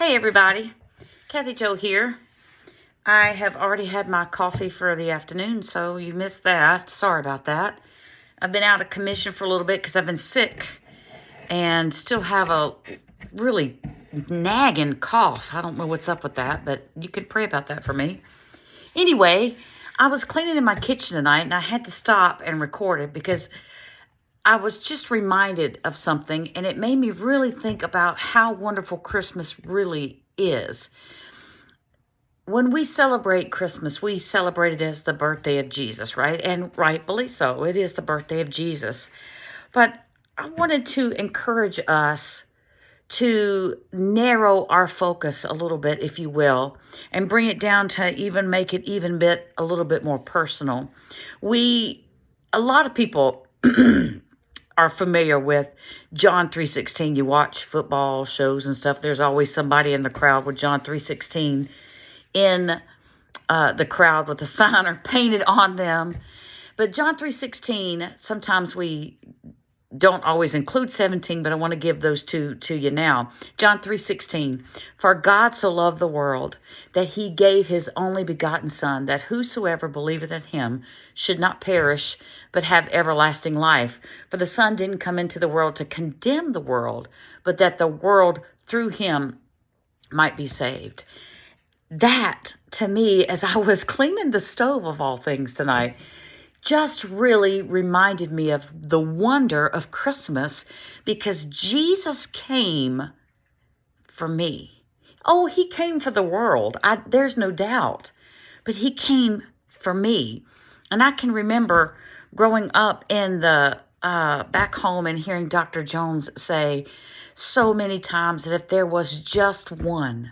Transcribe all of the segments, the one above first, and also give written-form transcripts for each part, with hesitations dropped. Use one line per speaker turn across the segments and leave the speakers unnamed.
Hey everybody, Kathy Jo here. I have already had my coffee for the afternoon, so you missed that. Sorry about that. I've been out of commission for a little bit because I've been sick and still have a really nagging cough. I don't know what's up with that, but you can pray about that for me. Anyway, I was cleaning in my kitchen tonight and I had to stop and record it because I was just reminded of something, and it made me really think about how wonderful Christmas really is. When we celebrate Christmas, we celebrate it as the birthday of Jesus, right? And rightfully so. It is the birthday of Jesus. But I wanted to encourage us to narrow our focus a little bit, if you will, and bring it down to even make it a little bit more personal. A lot of people are familiar with John 3:16. You watch football shows and stuff. There's always somebody in the crowd with John 3:16 in the crowd with a sign or painted on them. But John 3:16, sometimes we don't always include 17, but I want to give those two to you now. John 3:16, for God so loved the world that he gave his only begotten Son, that whosoever believeth in him should not perish, but have everlasting life. For the Son didn't come into the world to condemn the world, but that the world through him might be saved. That, to me, as I was cleaning the stove of all things tonight, just really reminded me of the wonder of Christmas, because Jesus came for me. Oh, he came for the world. There's no doubt. But he came for me. And I can remember growing up in the back home and hearing Dr. Jones say so many times that if there was just one,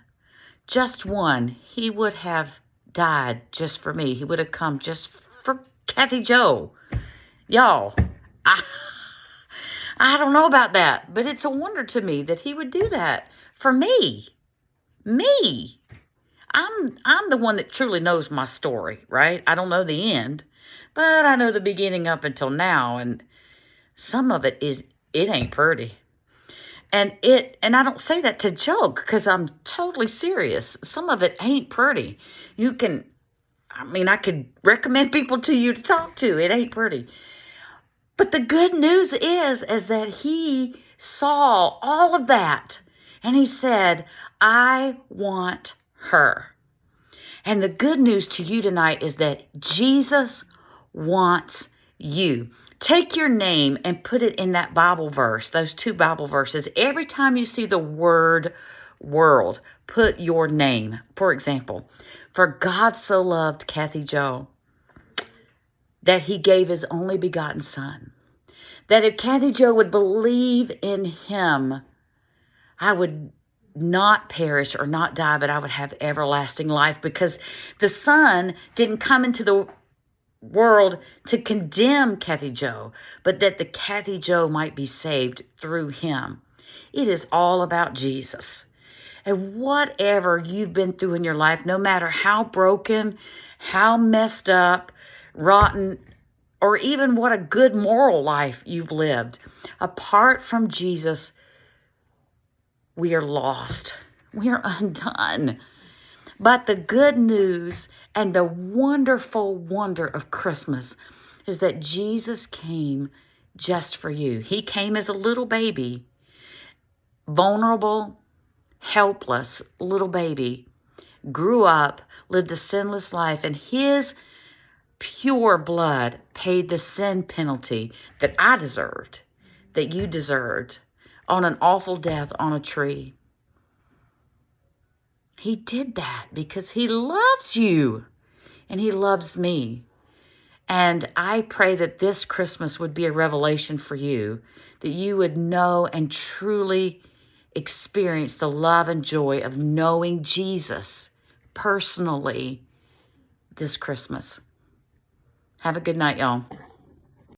he would have died just for me. He would have come just for Kathy Jo. Y'all, I don't know about that, but it's a wonder to me that he would do that for me. Me. I'm the one that truly knows my story, right? I don't know the end, but I know the beginning up until now, and some of it ain't pretty. And I don't say that to joke, because I'm totally serious. Some of it ain't pretty. I could recommend people to you to talk to. It ain't pretty. But the good news is that he saw all of that and he said, I want her. And the good news to you tonight is that Jesus wants you. Take your name and put it in that Bible verse, those two Bible verses. Every time you see the word world, put your name. For example, for God so loved Kathy Jo that he gave his only begotten Son, that if Kathy Jo would believe in him, I would not perish or not die, but I would have everlasting life, because the Son didn't come into the world to condemn Kathy Jo, but that the Kathy Jo might be saved through him. It is all about Jesus. And whatever you've been through in your life, no matter how broken, how messed up, rotten, or even what a good moral life you've lived, apart from Jesus, we are lost. We are undone. But the good news and the wonderful wonder of Christmas is that Jesus came just for you. He came as a little baby, vulnerable, helpless little baby, grew up, lived a sinless life, and his pure blood paid the sin penalty that I deserved, that you deserved, on an awful death on a tree. He did that because he loves you and he loves me. And I pray that this Christmas would be a revelation for you, that you would know and truly experience the love and joy of knowing Jesus personally this Christmas. Have a good night, y'all.